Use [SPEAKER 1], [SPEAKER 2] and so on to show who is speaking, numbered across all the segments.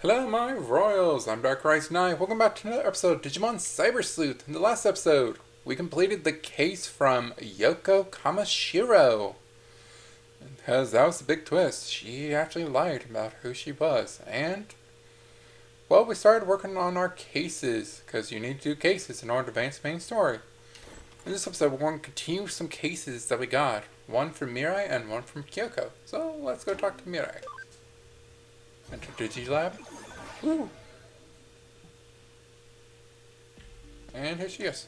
[SPEAKER 1] Hello, my royals! I'm DarkriseKnight. Welcome back to another episode of Digimon Cyber Sleuth. In the last episode, we completed the case from Yoko Kamashiro. Because that was the big twist. She actually lied about who she was. And, well, we started working on our cases. Because you need to do cases in order to advance the main story. In this episode, we're going to continue some cases that we got. One from Mirai and one from Kyoko. So, let's go talk to Mirai. Enter Digilab. Woo! And here she is.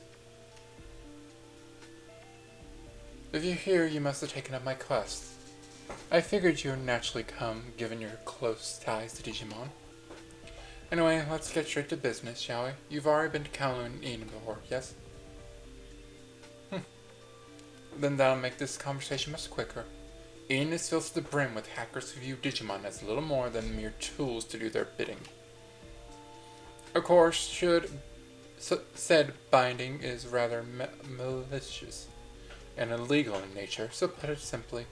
[SPEAKER 1] If you're here, you must have taken up my quest. I figured you would naturally come, given your close ties to Digimon. Anyway, let's get straight to business, shall we? You've already been to Kowloon and Eden before, yes? Then that'll make this conversation much quicker. Eden is filled to the brim with hackers who view Digimon as little more than mere tools to do their bidding. Of course, said binding is rather malicious and illegal in nature, so put it simply,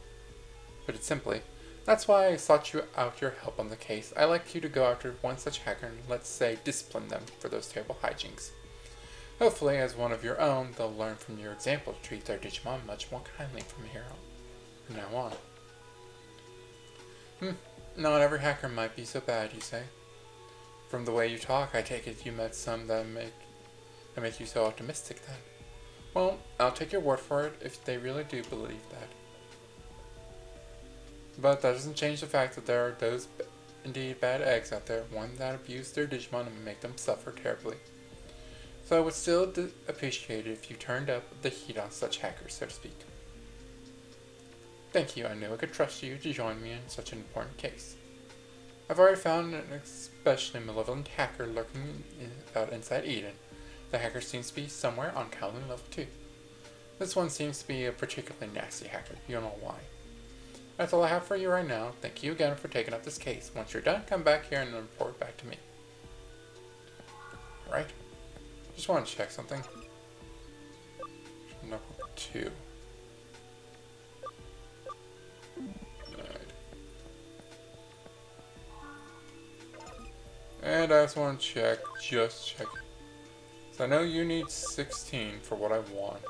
[SPEAKER 1] that's why I sought you out your help on the case. I'd like you to go after one such hacker and, let's say, discipline them for those terrible hijinks. Hopefully, as one of your own, they'll learn from your example to treat their Digimon much more kindly from now on. Not every hacker might be so bad, you say? From the way you talk, I take it you met some that make you so optimistic then. Well, I'll take your word for it if they really do believe that. But that doesn't change the fact that there are those indeed bad eggs out there, one that abuse their Digimon and make them suffer terribly. So I would still appreciate it if you turned up the heat on such hackers, so to speak. Thank you, I knew I could trust you to join me in such an important case. I've already found an especially malevolent hacker lurking out inside Eden. The hacker seems to be somewhere on Kowloon level 2. This one seems to be a particularly nasty hacker, you don't know why. That's all I have for you right now. Thank you again for taking up this case. Once you're done, come back here and report back to me. Alright. Just want to check something. Number 2. And I just want to just check. So I know you need 16 for what I want.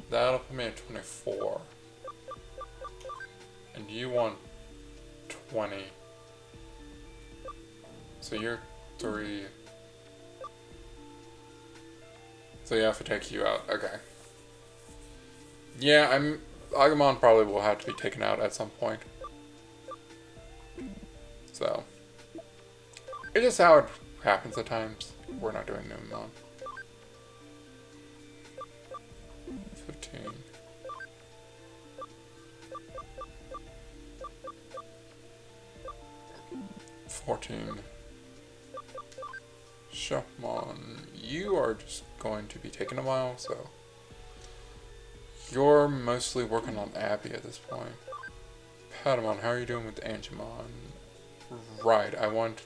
[SPEAKER 1] That'll put me at 24. And you want 20. So you're 3. So you have to take you out. Okay. Yeah, Agumon probably will have to be taken out at some point. So, it's just how it happens at times. We're not doing Numon. 15. 14. Shopmon, you are just going to be taking a while, so you're mostly working on Abby at this point. Patamon, how are you doing with Angemon? Right, I want...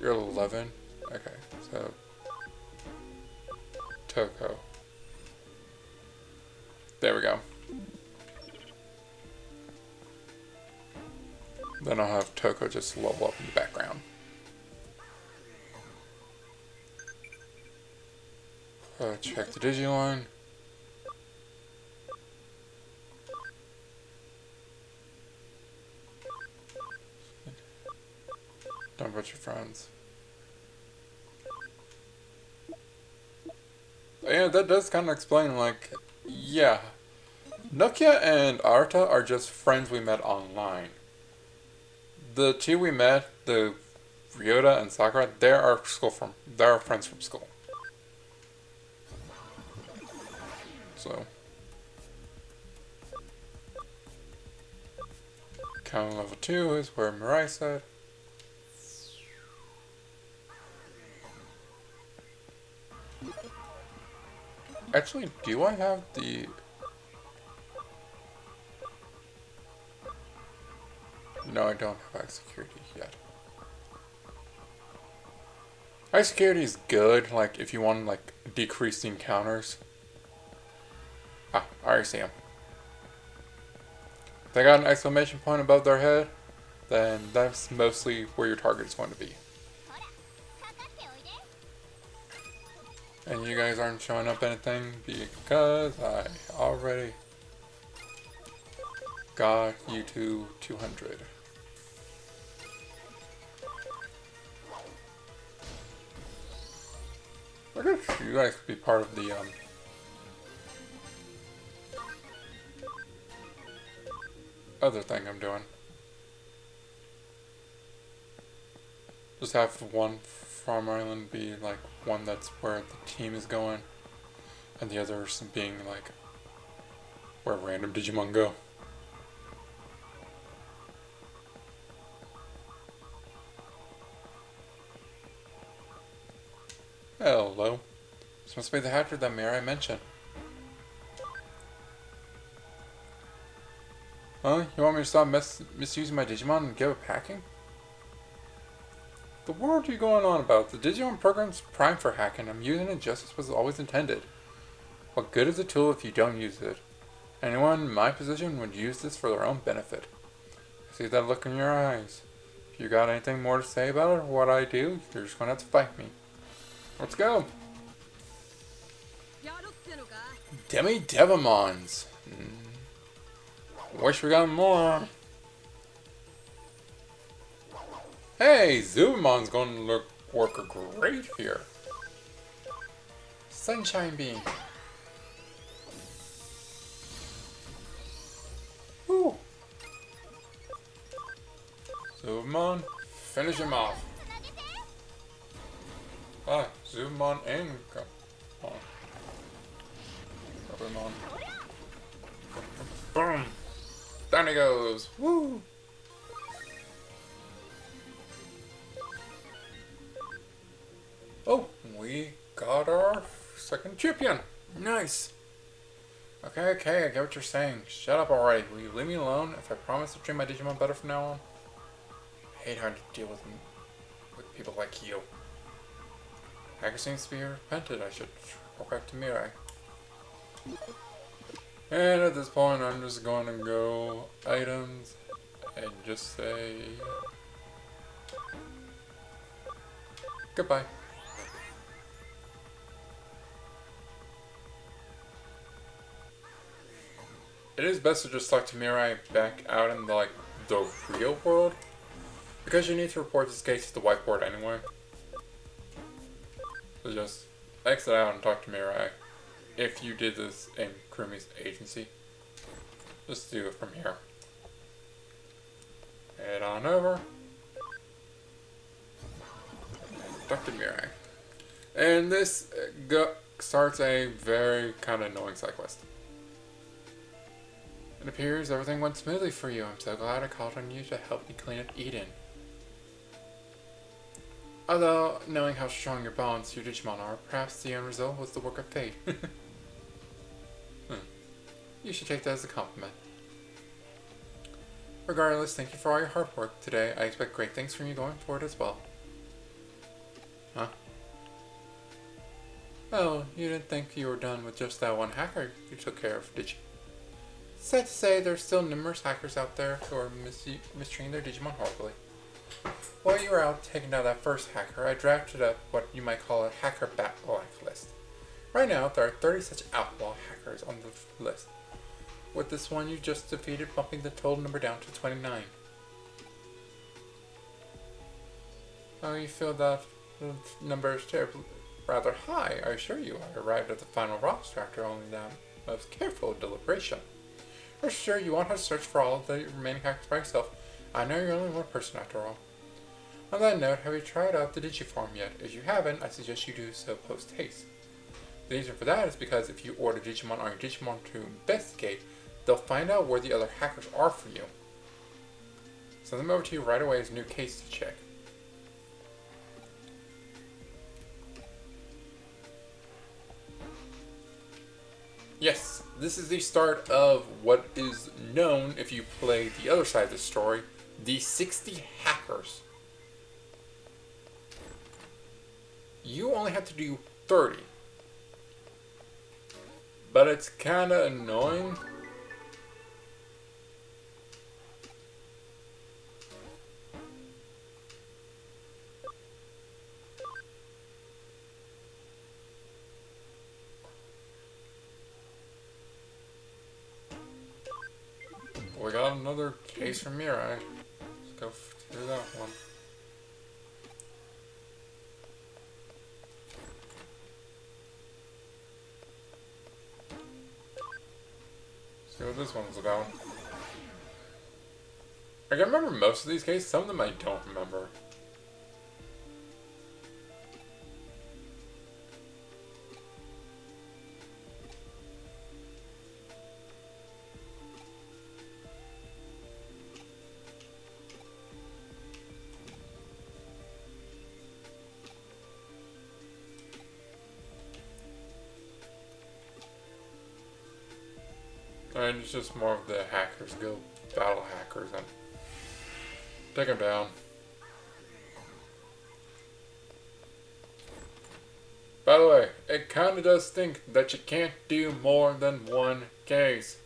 [SPEAKER 1] You're 11? Okay, so... Toko. There we go. Then I'll have Toko just level up in the background. Check the Digiline. Don't put your friends. Yeah, that does kind of explain, like, yeah. Nokia and Arta are just friends we met online. The two we met, the Ryota and Sakura, they're our friends from school. So. Count level 2 is where Mirai said. Actually, do I have the... No, I don't have high security yet. High security is good, like, if you want, like, decrease the encounters. Ah, I already see him. They got an exclamation point above their head? then that's mostly where your target is going to be. And you guys aren't showing up anything because I already got you to 200. I guess you guys could be part of the other thing I'm doing. Just have one farm island be like one that's where the team is going, and the others being like where random Digimon go. Hello. This must be the hacker that Mirai mentioned. Huh? You want me to stop misusing my Digimon and give up hacking? The world are you going on about? The Digimon program's prime for hacking. I'm using it just as was always intended. What good is a tool if you don't use it? Anyone in my position would use this for their own benefit. I see that look in your eyes. If you got anything more to say about it or what I do, you're just gonna have to fight me. Let's go! Demi-Devimons! Wish we got more. Hey, Zubumon's going to work great here. Sunshine Beam. Woo. Zubumon, finish him off. Ah, Zubumon and Zubumon. Boom. Down he goes. Woo. Oh, we got our second champion. Nice. Okay, I get what you're saying. Shut up already. Will you leave me alone if I promise to treat my Digimon better from now on? I hate having to deal with people like you. Hacker seems to be repented. I should go back to Mirai. And at this point, I'm just going to go items and just say goodbye. It is best to just talk to Mirai back out in the real world, because you need to report this case to the whiteboard anyway. So just exit out and talk to Mirai. If you did this in Kurumi's agency, just do it from here. Head on over. Talk to Mirai. And this starts a very kind of annoying side quest. It appears everything went smoothly for you. I'm so glad I called on you to help me clean up Eden. Although, knowing how strong your bonds to your Digimon are, perhaps the end result was the work of fate. You should take that as a compliment. Regardless, thank you for all your hard work today. I expect great things from you going forward as well. Huh? Oh, you didn't think you were done with just that one hacker you took care of, did you? Sad to say, there's still numerous hackers out there who are mistreating their Digimon horribly. While you were out taking down that first hacker, I drafted up what you might call a hacker blacklist. Right now, there are 30 such outlaw hackers on the list, with this one you just defeated bumping the total number down to 29. Oh, you feel that the number is rather high, I assure you. I arrived at the final roster after only that most careful deliberation. Rest assured you won't have to search for all of the remaining hackers by yourself. I know you're only one person after all. On that note, have you tried out the Digifarm yet? If you haven't, I suggest you do so post-haste. The reason for that is because if you order Digimon on your Digimon to investigate, they'll find out where the other hackers are for you. Send them over to you right away as a new case to check. Yes, this is the start of what is known, if you play the other side of the story, the 60 hackers. You only have to do 30. But it's kinda annoying. another case from Mirai. Let's go through that one. See what this one's about. I can remember most of these cases, some of them I don't remember. And it's just more of the hackers go battle hackers and take them down. By the way, it kinda does think that you can't do more than one case.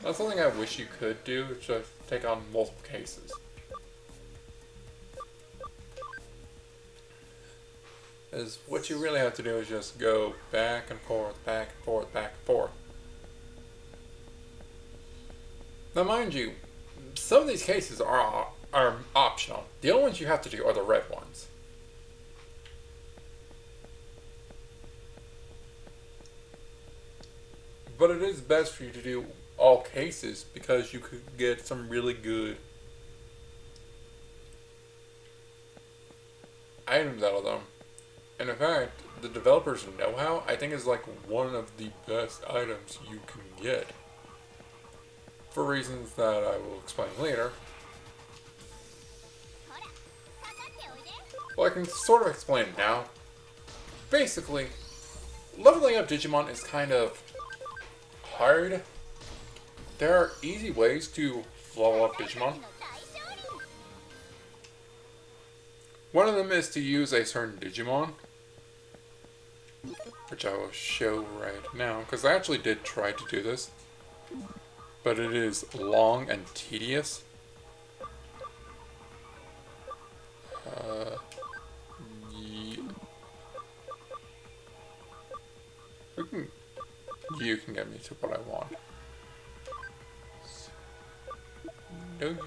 [SPEAKER 1] That's something I wish you could do, just take on multiple cases. Is what you really have to do is just go back and forth, back and forth, back and forth. Now mind you, some of these cases are optional. The only ones you have to do are the red ones. But it is best for you to do all cases because you could get some really good items out of them. And in fact, the developers' know-how, I think, is like one of the best items you can get. For reasons that I will explain later. Well, I can sort of explain it now. Basically, leveling up Digimon is kind of hard. There are easy ways to level up Digimon. One of them is to use a certain Digimon, which I will show right now, because I actually did try to do this. But it is long and tedious. You can get me to what I want. No, you.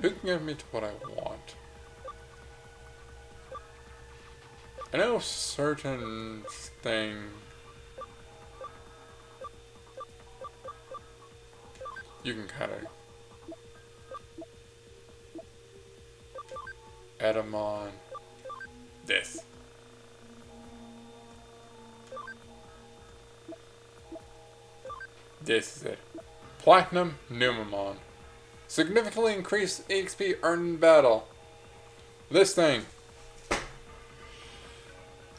[SPEAKER 1] Who can get me to what I want? I know certain things. You can kind of add them on this. This is it. Platinum Numemon. Significantly increased EXP earned in battle. This thing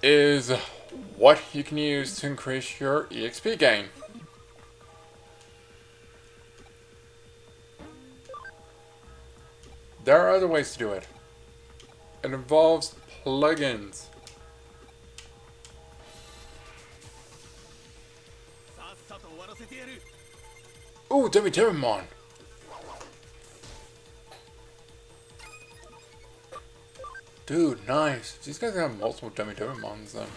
[SPEAKER 1] is what you can use to increase your EXP gain. There are other ways to do it. It involves plugins. Ooh, Digimon. Dude, nice. These guys have multiple Digimons then.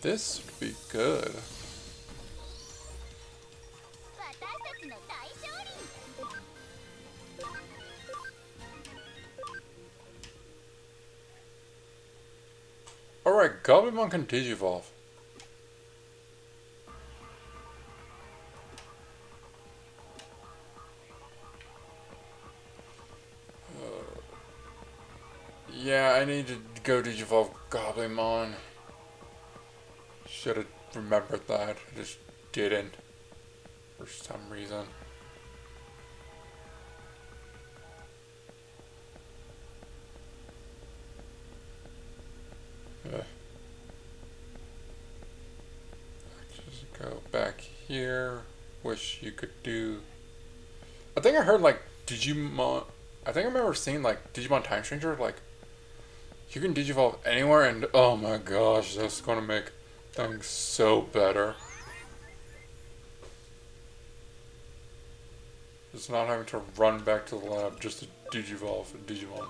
[SPEAKER 1] This would be good. Alright, Goblimon can Digivolve. Yeah, I need to go Digivolve Goblimon. Should have remembered that. I just didn't. For some reason. Just go back here. Wish you could do. I think I heard like Digimon. I think I remember seeing like Digimon Time Stranger. Like you can Digivolve anywhere, and oh my gosh, that's gonna make things so better. Just not having to run back to the lab just to Digivolve a Digimon.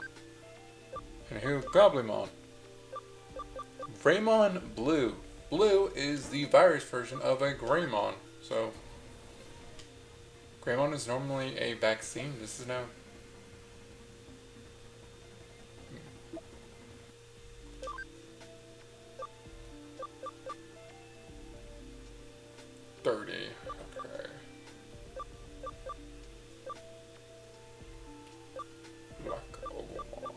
[SPEAKER 1] And who? Goblimon. Greymon Blue. Blue is the virus version of a Greymon. So, Greymon is normally a vaccine. This is now... $30. Okay. Black Ogomon.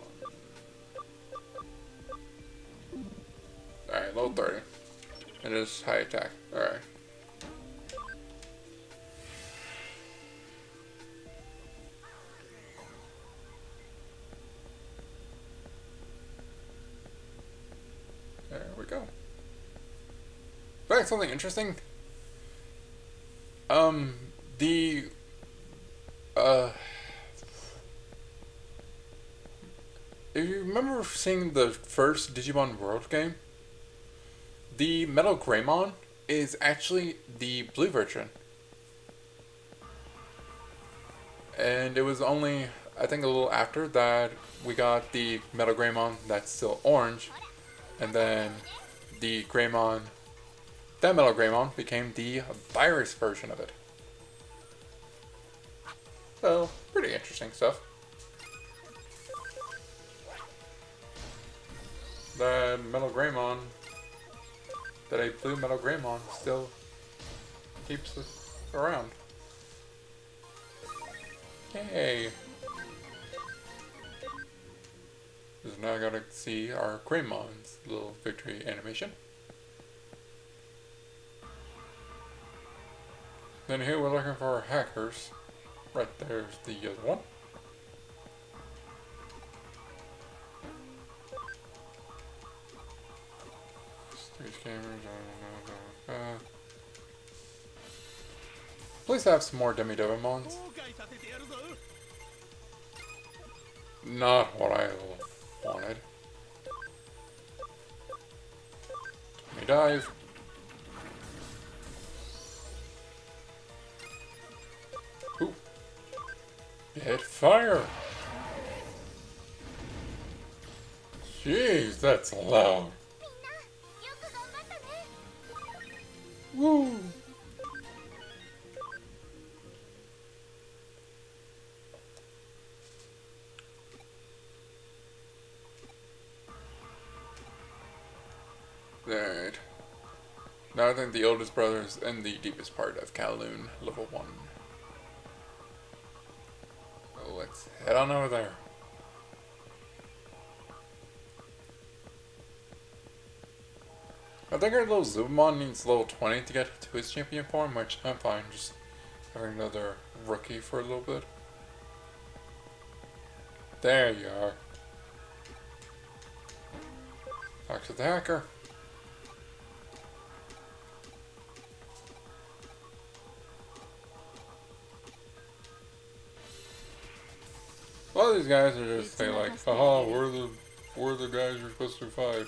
[SPEAKER 1] Alright, level 30. It is high attack. Alright. There we go. Back something interesting. The if you remember seeing the first Digimon World game, the Metal Greymon is actually the blue version. And it was only, I think, a little after that we got the Metal Greymon that's still orange, and then the Greymon, that Metal Greymon became the virus version of it. So, pretty interesting stuff. That Metal Greymon, that a blue Metal Greymon still keeps it around. Yay! So now I gotta see our Greymon's little victory animation. Then here we're looking for our hackers. Right there's the other one. Three scammers. Please have some more Demi-Devimons. Not what I wanted. Let me dive. Ooh. Hit fire! Jeez, that's loud. Woo! Alright. Now I think the oldest brother is in the deepest part of Kowloon, level 1. So let's head on over there. I think our little Zubamon needs level 20 to get to his champion form, which I'm fine, just having another rookie for a little bit. There you are. Talk to the hacker. A lot of these guys are just saying like, "Haha, we're the guys you're supposed to fight."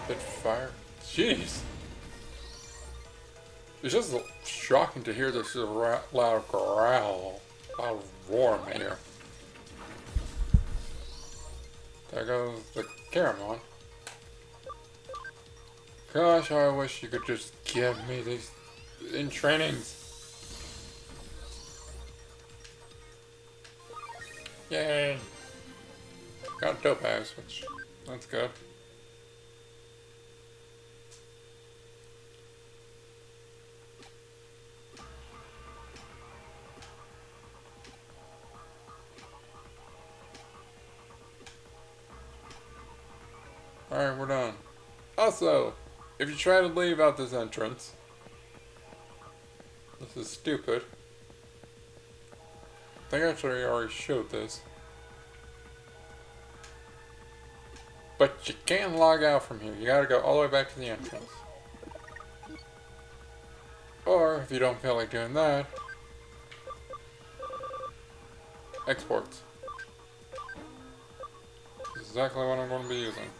[SPEAKER 1] Hit fire. Jeez. It's just shocking to hear this loud growl, loud roar in my ear. There goes the Caramon. Gosh, I wish you could just give me these in trainings. Yay! Got Topaz, which, that's good. Alright, we're done. Also, if you try to leave out this entrance, this is stupid. I think actually I already showed this. But you can't log out from here. You gotta go all the way back to the entrance. Or, if you don't feel like doing that, exports. This is exactly what I'm going to be using.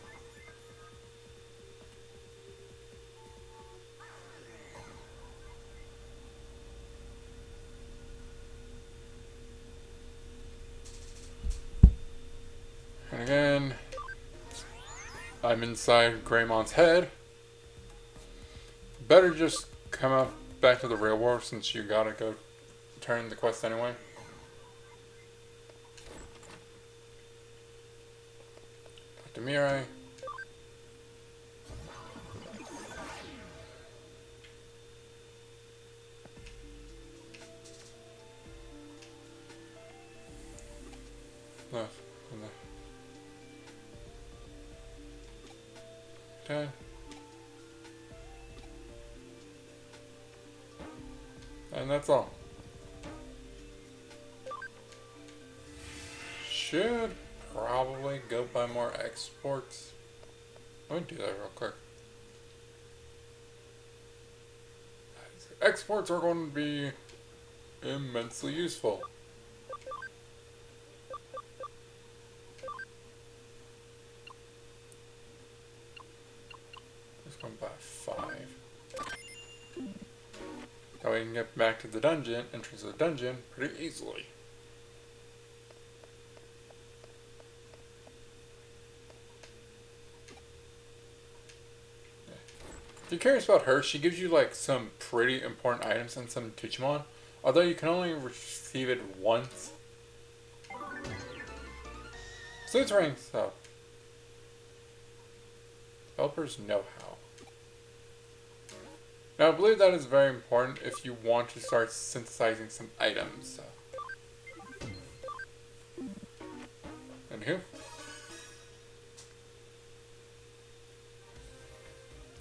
[SPEAKER 1] I'm inside Greymon's head. Better just come out back to the real world since you gotta go turn the quest anyway. Talk to Mirai. Left. Okay. And that's all. Should probably go buy more exports. Let me do that real quick. Exports are going to be immensely useful. Just going to buy 5. That way you can get back to the dungeon, entrance of the dungeon, pretty easily. If you're curious about her, she gives you like some pretty important items and some Digimon, although you can only receive it once. So it's rank stuff. Developers know how. Now I believe that is very important if you want to start synthesizing some items. Anywho.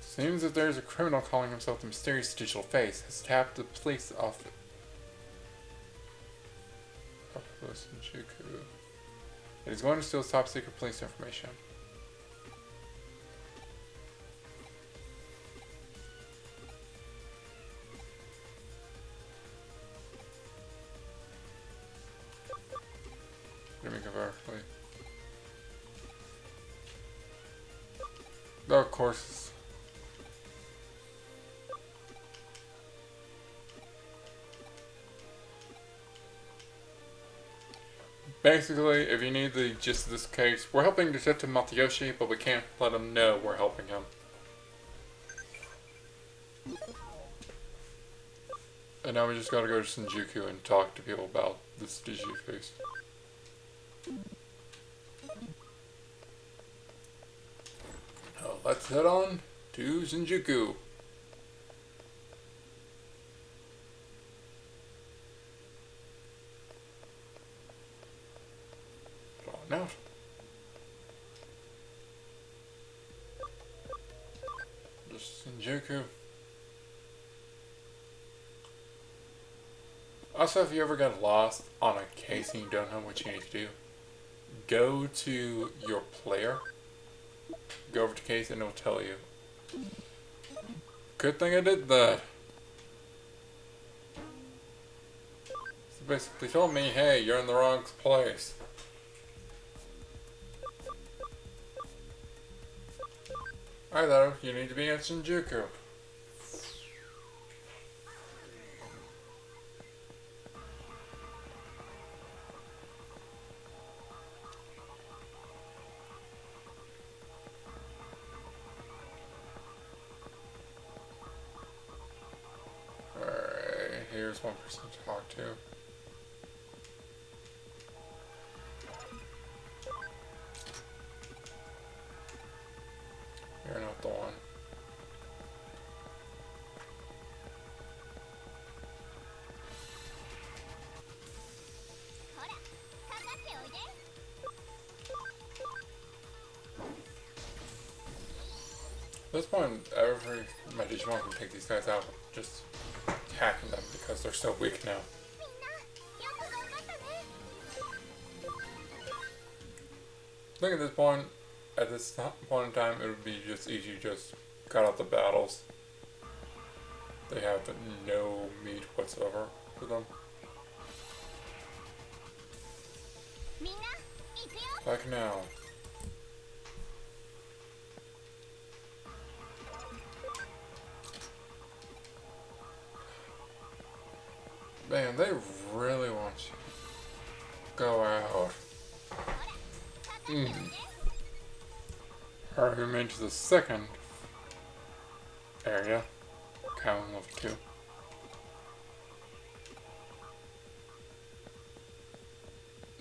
[SPEAKER 1] Seems that there's a criminal calling himself the mysterious digital face has tapped the police office. It is going to steal top secret police information. Let me go verify. Oh, of course. Basically, if you need the gist of this case, we're helping Detective Matayoshi, but we can't let him know we're helping him. And now we just gotta go to Shinjuku and talk to people about this Digiface. Oh, let's head on to Shinjuku. Out. Just Shinjuku. Also, if you ever get lost on a case and you don't know what you need to do, go to your player, go over to case and it'll tell you. Good thing I did that. So basically told me, hey, you're in the wrong place. Hi there, you need to be at Shinjuku. Alright, here's one person to talk to. You're not the one. At this point, my Digimon can take these guys out just attacking them because they're so weak now. I think at this point in time, it would be just easy to just cut out the battles. They have no meat whatsoever for them. Like now. Man, they really want you to go out. Alright, we made to the second area. Cow level 2.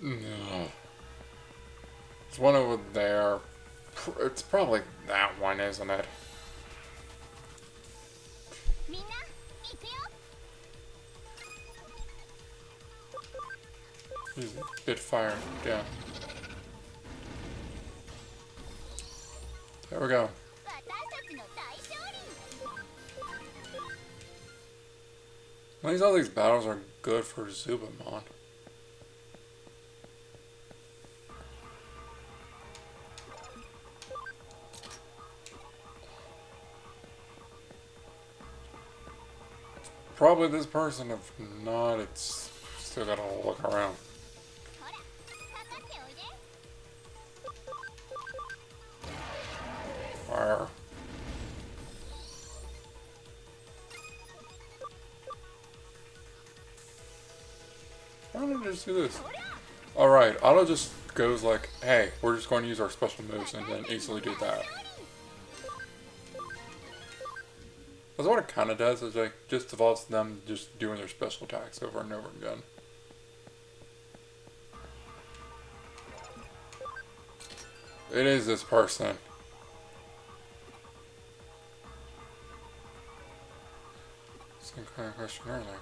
[SPEAKER 1] No. There's one over there. It's probably that one, isn't it? He's a bit fired. Yeah. There we go. At least all these battles are good for Zubamon. Probably this person, if not, it's still gotta look around. Fire. Why don't I just do this? Alright, Otto just goes like, hey, we're just going to use our special moves and then easily do that. That's what it kind of does, is like, just devolves them just doing their special attacks over and over again. It is this person. Same kind of question earlier.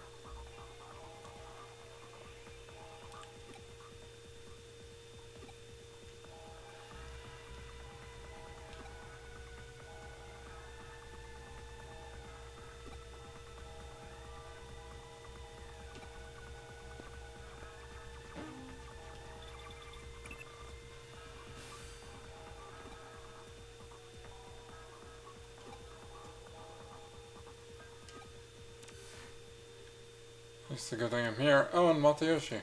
[SPEAKER 1] It's a good thing I'm here. Oh, and Matayoshi.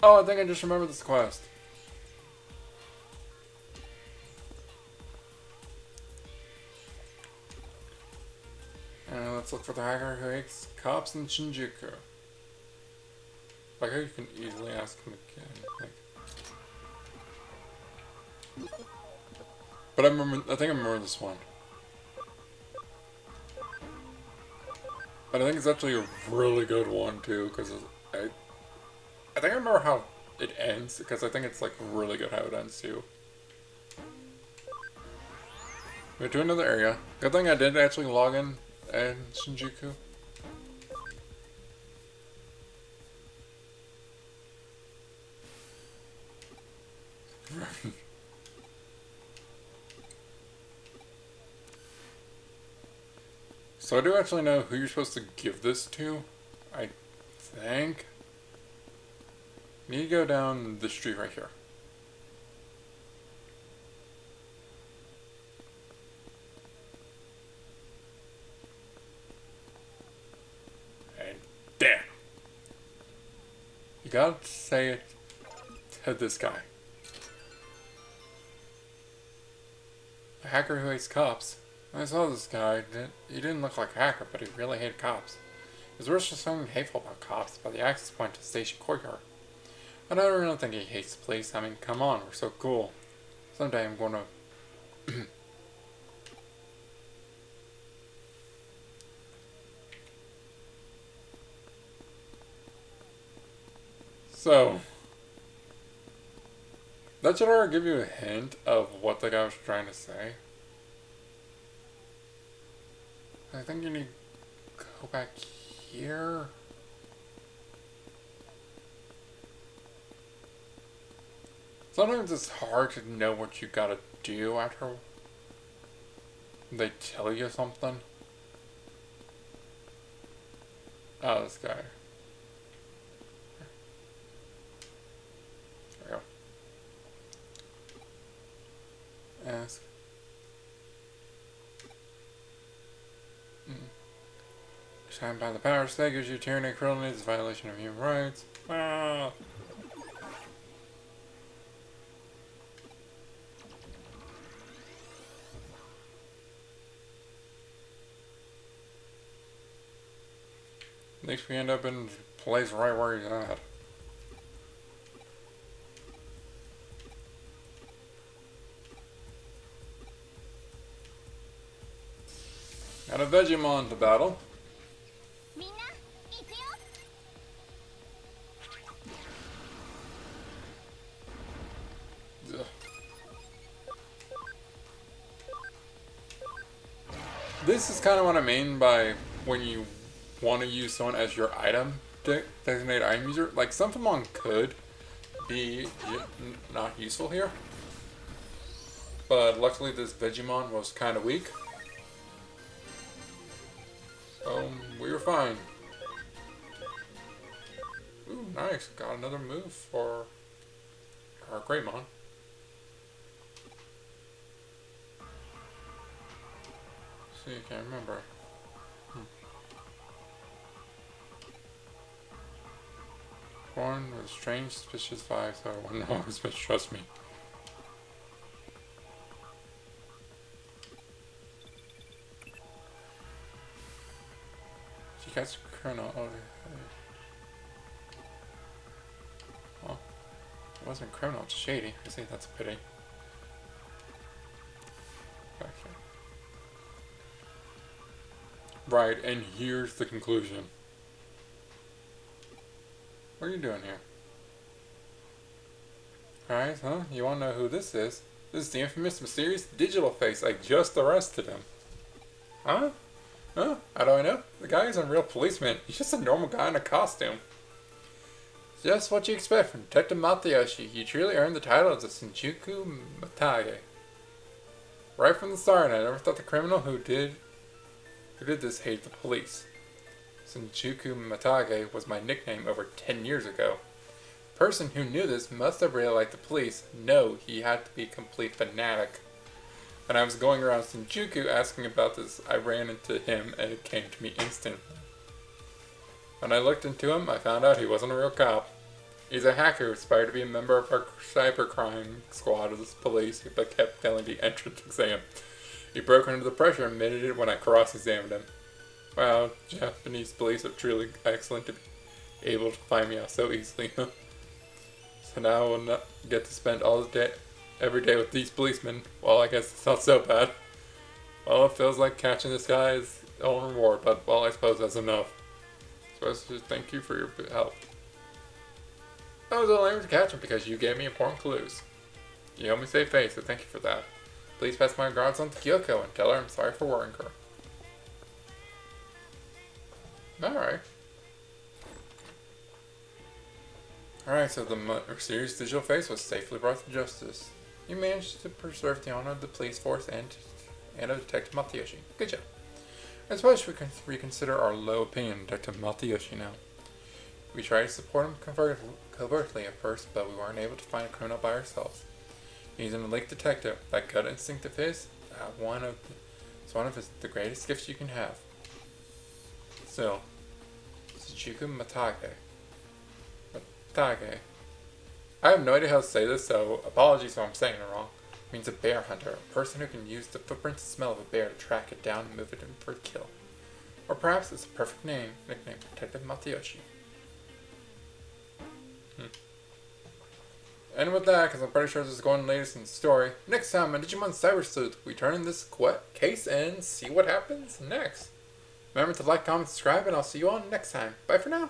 [SPEAKER 1] Oh, I think I just remembered this quest. Let's look for the hacker who hates cops in Shinjuku. Like how you can easily ask him again. Like. But I think I remember this one. But I think it's actually a really good one too, because I think I remember how it ends, because I think it's like really good how it ends too. We went to another area. Good thing I did actually log in Shinjuku. So I do actually know who you're supposed to give this to, I think. You need to go down the street right here. And there! You gotta say it to this guy. A hacker who hates cops. I saw this guy. He didn't look like a hacker, but he really hated cops. His words were something hateful about cops, but the access point to the station courtyard. I don't really think he hates the police. I mean, come on, we're so cool. Someday I'm going to... So... that should already give you a hint of what the guy was trying to say. I think you need to go back here. Sometimes it's hard to know what you gotta do after they tell you something. Oh, this guy. There we go. Ask. Signed by the power state gives you tyranny, cruelty, it's a violation of human rights. Ah. At least we end up in a place right where he's at. Got a Digimon to battle. Ugh. This is kind of what I mean by when you want to use someone as your item designated item user. Like some Pokemon could be not useful here, but luckily this Digimon was kind of weak. We were fine. Ooh, nice. Got another move for our Greymon. See, I can't remember. Corn with strange suspicious vibes, so I wouldn't always mistrust me. She gets Colonel. Oh, it wasn't criminal, it's shady. I see, that's a pity. Okay. Right, and here's the conclusion. What are you doing here? Alright, huh? You wanna know who this is? This is the infamous, mysterious digital face I just arrested him. Huh? Huh? How do I know? The guy isn't a real policeman. He's just a normal guy in a costume. Just what you expect from Detective Matayoshi. He truly earned the title of the Shinjuku Matage. Right from the start, I never thought the criminal who did this hated the police. Shinjuku Matage was my nickname over 10 years ago. The person who knew this must have really liked the police. No, he had to be a complete fanatic. When I was going around Shinjuku asking about this, I ran into him and it came to me instantly. When I looked into him, I found out he wasn't a real cop. He's a hacker who aspired to be a member of our cybercrime squad of the police, but kept failing the entrance exam. He broke under the pressure and admitted it when I cross-examined him. Wow, Japanese police are truly excellent to be able to find me out so easily. So now I will not get to spend all the day, every day with these policemen. Well, I guess it's not so bad. Well, it feels like catching this guy is his own reward, but well, I suppose that's enough. So I just thank you for your help. I was only able to catch him because you gave me important clues. You helped me save face, so thank you for that. Please pass my regards on to Kyoko and tell her I'm sorry for worrying her. Alright. Alright, so the mysterious digital face was safely brought to justice. You managed to preserve the honor of the police force and of Detective Matayoshi. Good job. I suppose we can reconsider our low opinion of Detective Matayoshi now. We tried to support him covertly at first, but we weren't able to find a criminal by ourselves. He's an elite detective. That gut instinct of his, it's one of the greatest gifts you can have. Still, Shinjuku Matage. I have no idea how to say this, so apologies if I'm saying it wrong. It means a bear hunter, a person who can use the footprints and smell of a bear to track it down and move it in for a kill. Or perhaps it's a perfect nickname for Detective Matayoshi. And with that, because I'm pretty sure this is going latest in the story, next time on Digimon Cyber Sleuth, we turn in this case and see what happens next. Remember to like, comment, subscribe, and I'll see you all next time. Bye for now.